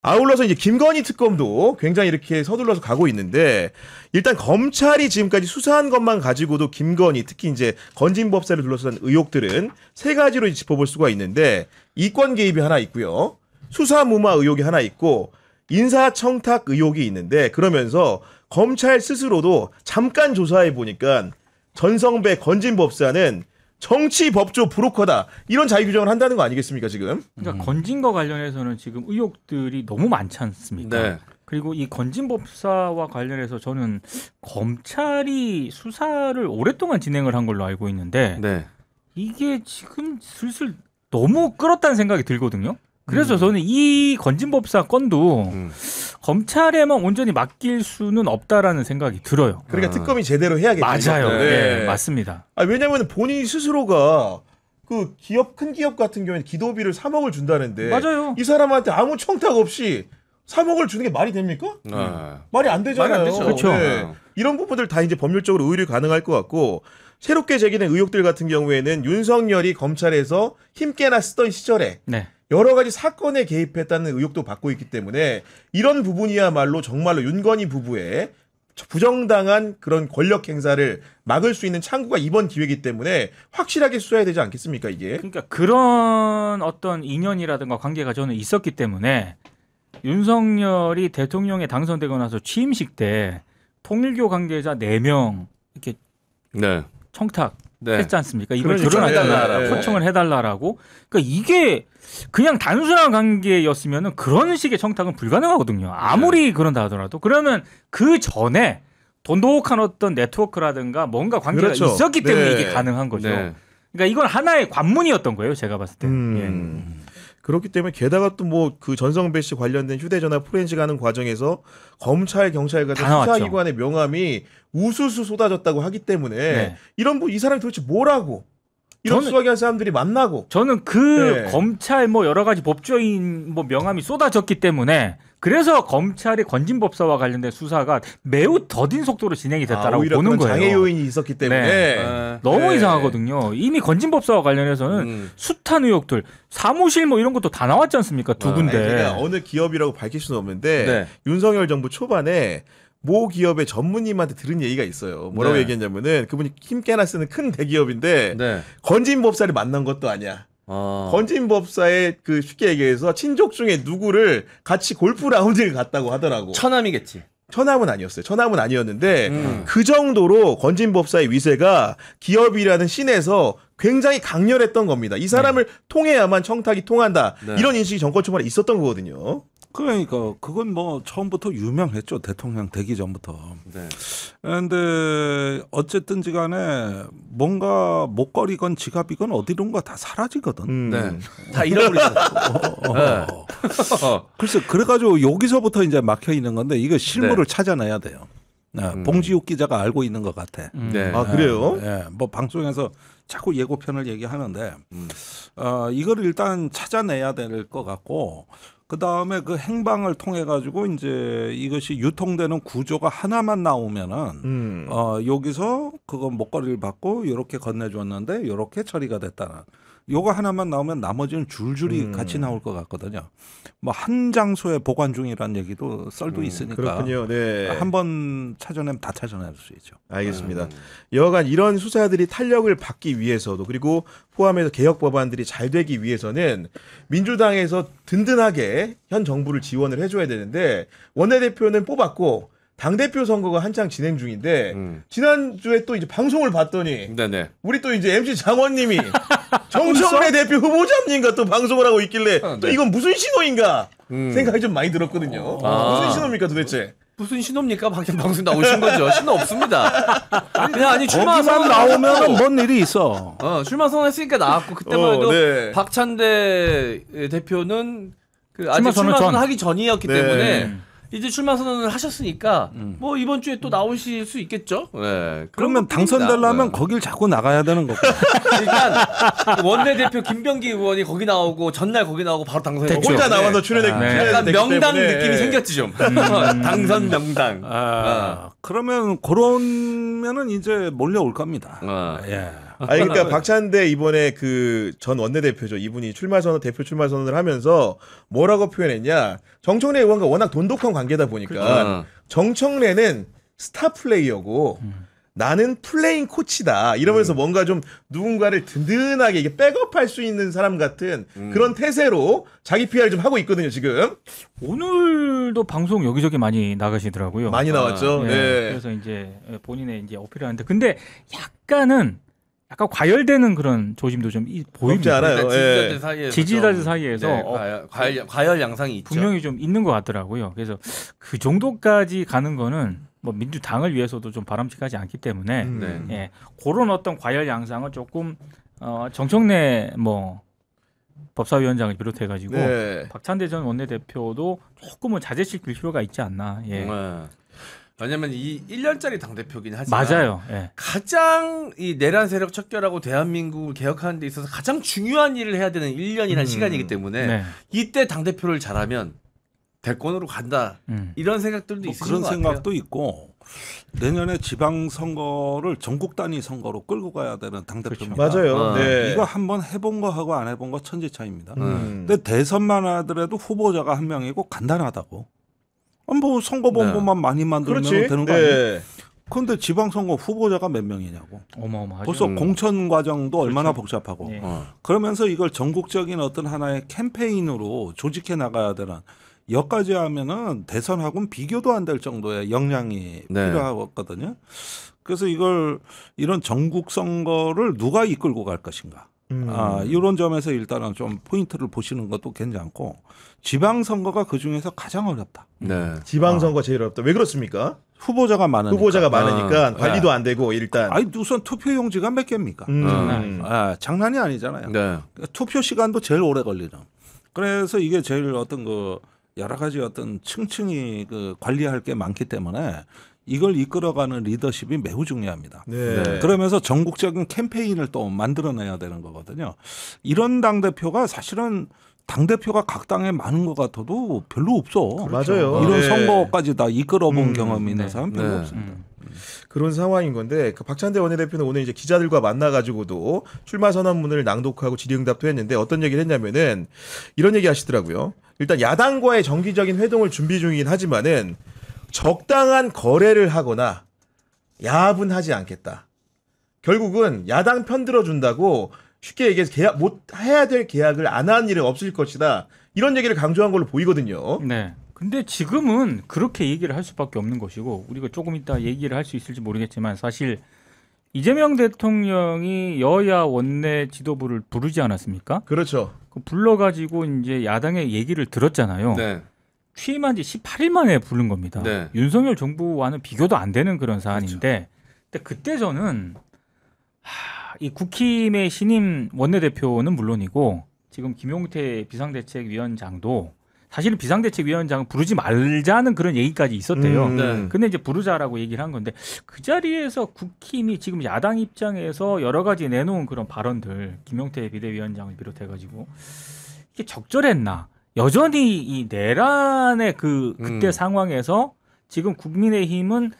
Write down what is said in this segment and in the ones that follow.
아울러서 이제 김건희 특검도 굉장히 이렇게 서둘러서 가고 있는데 일단 검찰이 지금까지 수사한 것만 가지고도 김건희 특히 이제 건진법사를 둘러싼 의혹들은 세 가지로 짚어볼 수가 있는데 이권 개입이 하나 있고요. 수사 무마 의혹이 하나 있고 인사청탁 의혹이 있는데 그러면서 검찰 스스로도 잠깐 조사해 보니까 전성배 건진법사는 정치 법조 브로커다 이런 자유 규정을 한다는 거 아니겠습니까 지금? 그러니까 건진과 관련해서는 지금 의혹들이 너무 많지 않습니까? 네. 그리고 이 건진법사와 관련해서 저는 검찰이 수사를 오랫동안 진행을 한 걸로 알고 있는데 네. 이게 지금 슬슬 너무 끌었다는 생각이 들거든요. 그래서 저는 이 건진법사 건도 검찰에만 온전히 맡길 수는 없다라는 생각이 들어요. 그러니까 특검이 제대로 해야겠죠. 맞아요. 네. 네, 맞습니다. 왜냐하면 본인 스스로가 그 기업 큰 기업 같은 경우에는 기도비를 3억을 준다는데 맞아요. 이 사람한테 아무 청탁 없이 3억을 주는 게 말이 됩니까? 말이 안 되잖아요. 말이 안 되죠. 그렇죠. 이런 부분들 다 이제 법률적으로 의뢰 가능할 것 같고 새롭게 제기된 의혹들 같은 경우에는 윤석열이 검찰에서 힘께나 쓰던 시절에 네. 여러 가지 사건에 개입했다는 의혹도 받고 있기 때문에 이런 부분이야말로 정말로 윤건희 부부의 부정당한 그런 권력 행사를 막을 수 있는 창구가 이번 기회이기 때문에 확실하게 수사해야 되지 않겠습니까 이게? 그러니까 그런 어떤 인연이라든가 관계가 저는 있었기 때문에 윤석열이 대통령에 당선되고 나서 취임식 때 통일교 관계자 4명 이렇게 네. 청탁 네. 했지 않습니까? 이걸 그러니까, 결혼해달라고 네. 초청을 해달라라고. 그러니까 이게 그냥 단순한 관계였으면은 그런 식의 청탁은 불가능하거든요. 아무리 그런다 하더라도 그러면 그 전에 돈독한 어떤 네트워크라든가 뭔가 관계가 그렇죠. 있었기 때문에 네. 이게 가능한 거죠. 네. 그러니까 이건 하나의 관문이었던 거예요. 제가 봤을 때. 그렇기 때문에 게다가 또 뭐 그 전성배 씨 관련된 휴대전화 포렌식하는 과정에서 검찰 경찰 같은 다 나왔죠. 수사기관의 명함이 우수수 쏟아졌다고 하기 때문에 네. 이런 이 사람이 도대체 뭐라고 이런 저는- 수사기관 사람들이 만나고 저는 그 네. 검찰 뭐 여러 가지 법조인 뭐 명함이 쏟아졌기 때문에 그래서 검찰의 건진법사와 관련된 수사가 매우 더딘 속도로 진행이 됐다라고 오히려 보는 그런 거예요. 장애 요인이 있었기 때문에 네. 너무 네. 이상하거든요. 이미 건진법사와 관련해서는 숱한 의혹들, 사무실 뭐 이런 것도 다 나왔지 않습니까? 두 군데. 아니, 제가 어느 기업이라고 밝힐 수는 없는데 네. 윤석열 정부 초반에 모 기업의 전무님한테 들은 얘기가 있어요. 뭐라고 네. 얘기했냐면은 그분이 힘께나 쓰는 큰 대기업인데 네. 건진법사를 만난 것도 아니야. 아. 건진법사의 그 쉽게 얘기해서 친족 중에 누구를 같이 골프 라운지를 갔다고 하더라고. 처남이겠지. 처남은 아니었어요. 처남은 아니었는데 그 정도로 건진법사의 위세가 기업이라는 씬에서 굉장히 강렬했던 겁니다. 이 사람을 통해야만 청탁이 통한다. 네. 이런 인식이 정권 초반에 있었던 거거든요. 그러니까 그건 뭐 처음부터 유명했죠. 대통령 되기 전부터. 네. 근데 어쨌든지 간에 뭔가 목걸이건 지갑이건 어디론가 다 사라지거든. 네. 다 잃어버리잖아. 네. 글쎄 그래가지고 여기서부터 이제 막혀 있는 건데 이거 실물을 찾아내야 돼요. 봉지욱 기자가 알고 있는 것 같아. 네. 아 그래요? 예, 뭐 방송에서 자꾸 예고편을 얘기하는데 이걸 일단 찾아내야 될 것 같고 그 다음에 그 행방을 통해 가지고 이제 이것이 유통되는 구조가 하나만 나오면은 여기서 그거 목걸이를 받고 이렇게 건네줬는데 이렇게 처리가 됐다는. 요거 하나만 나오면 나머지는 줄줄이 같이 나올 것 같거든요. 뭐 한 장소에 보관 중이라는 얘기도 썰도 있으니까. 그렇군요. 네. 한번 찾아내면 다 찾아낼 수 있죠. 알겠습니다. 여하간 이런 수사들이 탄력을 받기 위해서도 그리고 포함해서 개혁 법안들이 잘 되기 위해서는 민주당에서 든든하게 현 정부를 지원을 해줘야 되는데 원내대표는 뽑았고 당대표 선거가 한창 진행 중인데 지난주에 또 이제 방송을 봤더니 네네. 우리 또 이제 MC 장원님이 정청래 대표 후보자님과 또 방송을 하고 있길래 또 이건 무슨 신호인가 생각이 좀 많이 들었거든요. 무슨 신호입니까 도대체? 무슨 신호입니까? 방송 나오신 거죠. 신호 없습니다. 그냥 아니 출마 거기만 선언 나오면은 뭔 일이 있어. 출마 선언했으니까 나왔고 그때만 해도 네. 박찬대 대표는 그 아직 출마 출마 선언 선언하기 전이었기 네. 때문에 이제 출마 선언을 하셨으니까 뭐 이번 주에 또 나오실 수 있겠죠. 네. 그러면 당선되려면 거길 자꾸 나가야 되는 거고. 일단 원내대표 김병기 의원이 거기 나오고 전날 거기 나오고 바로 당선했고 혼자 나와서 출연했기 약간 명당 때문에. 느낌이 생겼지 좀. 당선 명당. 그러면 그러면은 이제 몰려올 겁니다. 예. 아니 그러니까 박찬대 이번에 그 전 원내대표죠. 이분이 대표 출마 선언을 하면서 뭐라고 표현했냐? 정청래 의원과 워낙 돈독한 관계다 보니까 그렇죠. 정청래는 스타 플레이어고 나는 플레잉 코치다 이러면서 뭔가 좀 누군가를 든든하게 이게 백업할 수 있는 사람 같은 그런 태세로 자기 PR을 좀 하고 있거든요 지금. 오늘도 방송 여기저기 많이 나가시더라고요. 많이 나왔죠. 예, 네. 그래서 이제 본인의 이제 어필하는데 근데 약간 과열되는 그런 조짐도 좀 없지 보입니다. 않아요. 지지자들 예. 사이에서 지지자들 좀, 사이에서 네, 과열 양상이 있죠. 분명히 좀 있는 것 같더라고요. 그래서 그 정도까지 가는 거는 뭐 민주당을 위해서도 좀 바람직하지 않기 때문에 네. 예, 그런 어떤 과열 양상은 조금 정청래 뭐 법사위원장을 비롯해가지고 네. 박찬대 전 원내대표도 조금은 자제시킬 필요가 있지 않나. 예. 왜냐면 이 1년짜리 당대표긴 하지만 맞아요. 예. 가장 이 내란 세력 척결하고 대한민국을 개혁하는 데 있어서 가장 중요한 일을 해야 되는 1년이라는 시간이기 때문에 네. 이때 당대표를 잘하면 대권으로 간다. 이런 생각들도 뭐 있으신 그런 것 같아요. 생각도 있고 내년에 지방선거를 전국 단위 선거로 끌고 가야 되는 당대표입니다. 맞아요. 네. 이거 한번 해본 거 하고 안 해본 거 천지 차이입니다. 음. 근데 대선만 하더라도 후보자가 한 명이고 간단하다고. 뭐 선거본부만 많이 만들면 그렇지. 되는 거 아니에요? 네. 그런데 지방선거 후보자가 몇 명이냐고. 어마어마하죠. 벌써 공천 과정도 얼마나 복잡하고. 예. 그러면서 이걸 전국적인 어떤 하나의 캠페인으로 조직해 나가야 되는 여기까지 하면은 대선하고는 비교도 안 될 정도의 역량이 필요하거든요. 그래서 이런 전국 선거를 누가 이끌고 갈 것인가. 이런 점에서 일단은 좀 포인트를 보시는 것도 괜찮고 지방선거가 그 중에서 가장 어렵다. 네. 지방선거 제일 어렵다. 왜 그렇습니까? 후보자가 많으니까. 후보자가 많으니까 관리도 안 되고 일단. 아니 우선 투표용지가 몇 개입니까? 장난이 아니잖아요. 네. 그러니까 투표 시간도 제일 오래 걸리는. 그래서 이게 제일 어떤 그 여러 가지 어떤 층층이 그 관리할 게 많기 때문에 이걸 이끌어가는 리더십이 매우 중요합니다. 네. 그러면서 전국적인 캠페인을 또 만들어내야 되는 거거든요. 이런 당대표가 사실은 당대표가 각 당에 많은 것 같아도 별로 없어. 맞아요. 이런 네. 선거까지 다 이끌어본 경험이 있는 사람 별로 네. 없습니다. 그런 상황인 건데 그 박찬대 원내대표는 오늘 이제 기자들과 만나가지고도 출마 선언문을 낭독하고 질의응답도 했는데 어떤 얘기를 했냐면은 이런 얘기 하시더라고요. 일단 야당과의 정기적인 회동을 준비 중이긴 하지만은 적당한 거래를 하거나 야분하지 않겠다. 결국은 야당 편 들어준다고 쉽게 얘기해서 계약 못 해야 될 계약을 안 한 일은 없을 것이다. 이런 얘기를 강조한 걸로 보이거든요. 네. 근데 지금은 그렇게 얘기를 할 수밖에 없는 것이고 우리가 조금 이따 얘기를 할 수 있을지 모르겠지만 사실 이재명 대통령이 여야 원내 지도부를 부르지 않았습니까? 그렇죠. 그 불러가지고 이제 야당의 얘기를 들었잖아요. 네. 취임한 지 18일 만에 부른 겁니다. 네. 윤석열 정부와는 비교도 안 되는 그런 사안인데 근데 그때 저는 이 국힘의 신임 원내대표는 물론이고 지금 김용태 비상대책위원장도 사실은 비상대책위원장은 부르지 말자는 그런 얘기까지 있었대요. 네. 근데 이제 부르자라고 얘기를 한 건데 그 자리에서 국힘이 지금 야당 입장에서 여러 가지 내놓은 그런 발언들 김용태 비대위원장을 비롯해가지고 이게 적절했나? 여전히 이 내란의 그때 상황에서 지금 국민의힘은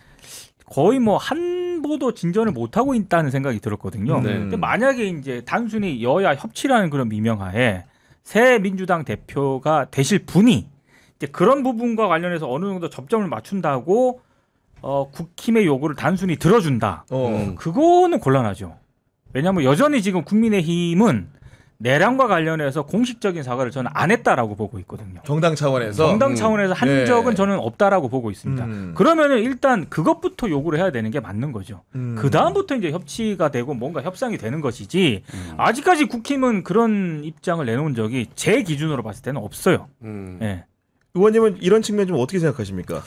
거의 뭐 한보도 진전을 못 하고 있다는 생각이 들었거든요. 네. 근데 만약에 이제 단순히 여야 협치라는 그런 미명하에 새 민주당 대표가 되실 분이 이제 그런 부분과 관련해서 어느 정도 접점을 맞춘다고 국힘의 요구를 단순히 들어준다. 그거는 곤란하죠. 왜냐하면 여전히 지금 국민의힘은 내란과 관련해서 공식적인 사과를 저는 안 했다라고 보고 있거든요. 정당 차원에서. 정당 차원에서 한 네. 적은 저는 없다라고 보고 있습니다. 그러면은 일단 그것부터 요구를 해야 되는 게 맞는 거죠. 그 다음부터 이제 협치가 되고 뭔가 협상이 되는 것이지 아직까지 국힘은 그런 입장을 내놓은 적이 제 기준으로 봤을 때는 없어요. 예. 의원님은 이런 측면 좀 어떻게 생각하십니까?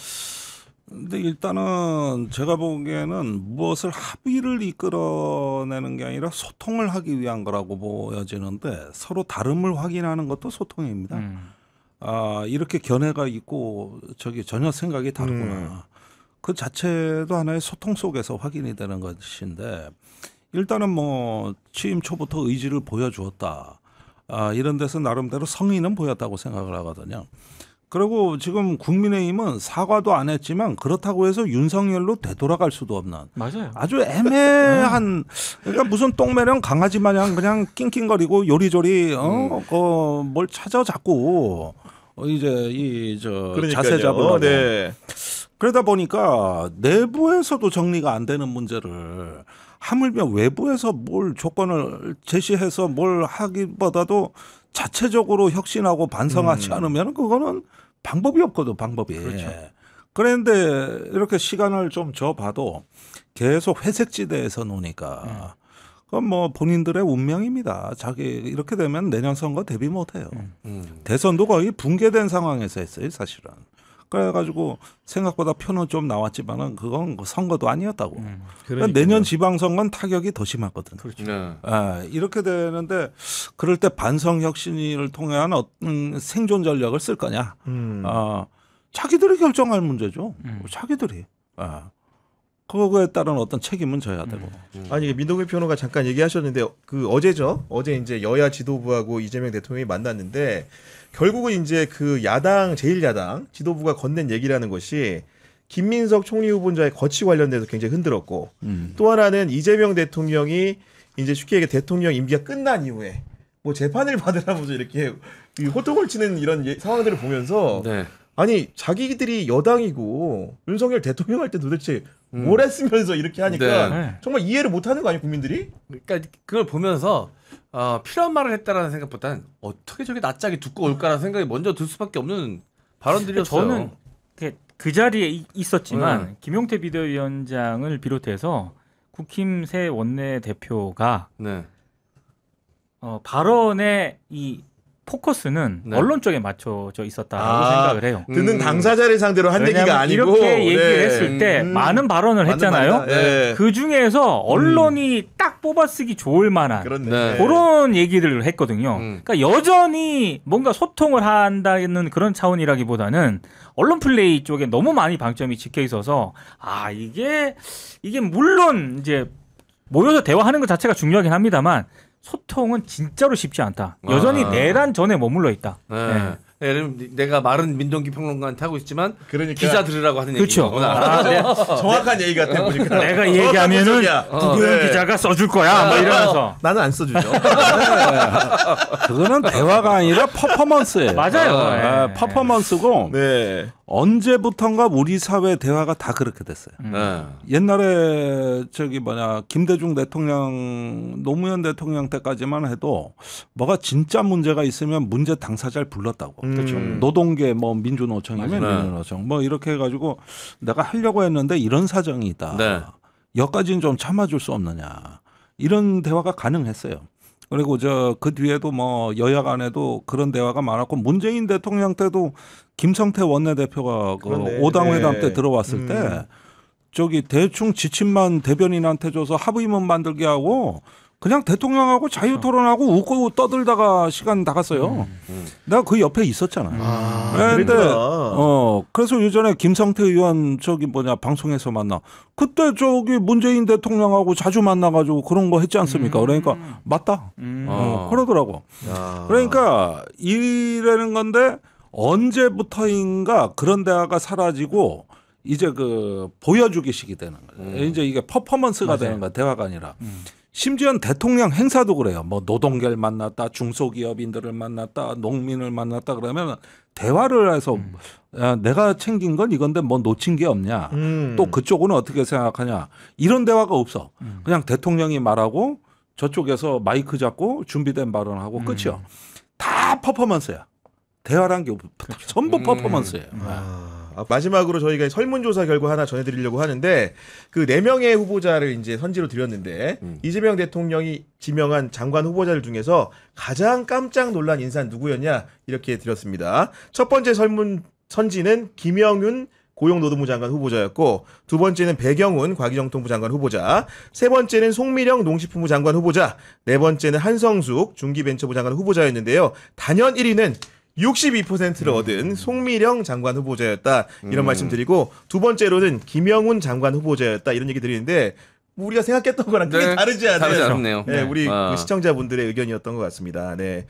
근데 일단은 제가 보기에는 무엇을 합의를 이끌어내는 게 아니라 소통을 하기 위한 거라고 보여지는데 서로 다름을 확인하는 것도 소통입니다. 이렇게 견해가 있고 저기 전혀 생각이 다르구나. 그 자체도 하나의 소통 속에서 확인이 되는 것인데 일단은 뭐 취임 초부터 의지를 보여주었다. 이런 데서 나름대로 성의는 보였다고 생각을 하거든요. 그리고 지금 국민의힘은 사과도 안 했지만 그렇다고 해서 윤석열로 되돌아갈 수도 없는 맞아요. 아주 애매한 그러니까 무슨 똥매령 강아지 마냥 그냥 낑낑거리고 요리조리 뭘 찾아 자꾸 이제 이저 자세 잡으려고. 네. 그러다 보니까 내부에서도 정리가 안 되는 문제를 하물며 외부에서 뭘 조건을 제시해서 뭘 하기보다도 자체적으로 혁신하고 반성하지 않으면 그거는 방법이 없거든, 방법이. 그렇죠. 그런데 이렇게 시간을 좀 줘봐도 계속 회색지대에서 노니까 그건 뭐 본인들의 운명입니다. 자기 이렇게 되면 내년 선거 대비 못해요. 대선도 거의 붕괴된 상황에서 했어요, 사실은. 그래가지고 생각보다 표는 좀 나왔지만은 그건 선거도 아니었다고. 그러니까 내년 지방선거는 타격이 더 심하거든. 그렇죠. 네. 이렇게 되는데 그럴 때 반성 혁신을 통한 어떤 생존 전략을 쓸 거냐? 자기들이 결정할 문제죠. 자기들이. 그거에 따른 어떤 책임은 져야 되고. 아니 민동기 평론가 잠깐 얘기하셨는데 그 어제죠. 어제 이제 여야 지도부하고 이재명 대통령이 만났는데 결국은 이제 그 야당 제1야당 지도부가 건넨 얘기라는 것이 김민석 총리 후보자의 거취 관련돼서 굉장히 흔들었고 또 하나는 이재명 대통령이 이제 쉽게 얘기해 대통령 임기가 끝난 이후에 뭐 재판을 받으라면서 이렇게 호통을 치는 이런 상황들을 보면서 네. 아니 자기들이 여당이고 윤석열 대통령 할 때 도대체 뭘 했으면서 이렇게 하니까 네. 정말 이해를 못하는 거 아니에요 국민들이? 그러니까 그걸 보면서 필요한 말을 했다라는 생각보다는 어떻게 저게 낯짝이 두꺼울까라는 생각이 먼저 들 수밖에 없는 발언들이었어요. 저는 그 자리에 있었지만 김용태 비대위원장을 비롯해서 국힘 새 원내대표가 네. 발언의 이 포커스는 네. 언론 쪽에 맞춰져 있었다라고 생각을 해요. 듣는 당사자를 상대로 한 얘기가 왜냐하면 아니고 이렇게 얘기를 네. 했을 때 많은 발언을 맞는 했잖아요. 말이다. 네. 그 중에서 언론이 딱 뽑아쓰기 좋을 만한 그렇네. 네. 그런 얘기들을 했거든요. 음. 그러니까 여전히 뭔가 소통을 한다는 그런 차원이라기보다는 언론 플레이 쪽에 너무 많이 방점이 찍혀 있어서 이게 물론 이제 모여서 대화하는 것 자체가 중요하긴 합니다만 소통은 진짜로 쉽지 않다. 여전히 내란 전에 머물러 있다. 네. 내가 말은 민동기 평론가한테 하고 있지만 그러니까 기자 들으라고 하는 그렇죠. 얘기구나. 정확한 얘기 같아 보니까. 내가 얘기하면은 구구현 기자가 써줄 거야. 뭐 이러면서. 나는 안 써주죠. 그거는 대화가 아니라 퍼포먼스예요. 맞아요. 네. 퍼포먼스고 네. 언제부턴가 우리 사회 대화가 다 그렇게 됐어요. 네. 옛날에 김대중 대통령, 노무현 대통령 때까지만 해도 뭐가 진짜 문제가 있으면 문제 당사자를 불렀다고. 그렇죠. 노동계 뭐 민주노총이면 맞아요. 민주노총 뭐 이렇게 해가지고 내가 하려고 했는데 이런 사정이 있다. 네. 여기까지는 좀 참아줄 수 없느냐. 이런 대화가 가능했어요. 그리고 그 뒤에도 뭐 여야 간에도 그런 대화가 많았고 문재인 대통령 때도 김성태 원내대표가 그 그렇네. 5당 회담 네. 때 들어왔을 때 대충 지침만 대변인한테 줘서 합의문 만들게 하고 그냥 대통령하고 자유토론하고 웃고 떠들다가 시간 다 갔어요. 내가 그 옆에 있었잖아. 그런데 그래서 예전에 김성태 의원 방송에서 만나 그때 문재인 대통령하고 자주 만나가지고 그런 거 했지 않습니까? 그러니까 맞다. 그러더라고. 그러니까 이라는 건데 언제부터인가 그런 대화가 사라지고 이제 보여주기식이 되는 거예요. 이제 이게 퍼포먼스가 되는 거야. 대화가 아니라. 심지어 대통령 행사도 그래요. 뭐 노동계를 만났다, 중소기업인들을 만났다, 농민을 만났다 그러면 대화를 해서 내가 챙긴 건 이건데 뭐 놓친 게 없냐. 또 그쪽은 어떻게 생각하냐. 이런 대화가 없어. 그냥 대통령이 말하고 저쪽에서 마이크 잡고 준비된 발언하고 끝이요. 다 퍼포먼스야. 대화란 게 전부 퍼포먼스예요. 마지막으로 저희가 설문조사 결과 하나 전해드리려고 하는데 그 4명의 후보자를 이제 선지로 드렸는데 이재명 대통령이 지명한 장관 후보자들 중에서 가장 깜짝 놀란 인사는 누구였냐 이렇게 드렸습니다. 첫 번째 선지는 김영윤 고용노동부 장관 후보자였고 두 번째는 배경훈 과기정통부 장관 후보자, 세 번째는 송미령 농식품부 장관 후보자, 네 번째는 한성숙 중기벤처부 장관 후보자였는데요. 단연 1위는 62%를 얻은 송미령 장관 후보자였다 이런 말씀드리고 두 번째로는 김영훈 장관 후보자였다 이런 얘기 드리는데 우리가 생각했던 거랑 크게 다르지 않아요. 다르지 않네요. 네, 우리 그 시청자분들의 의견이었던 것 같습니다. 네.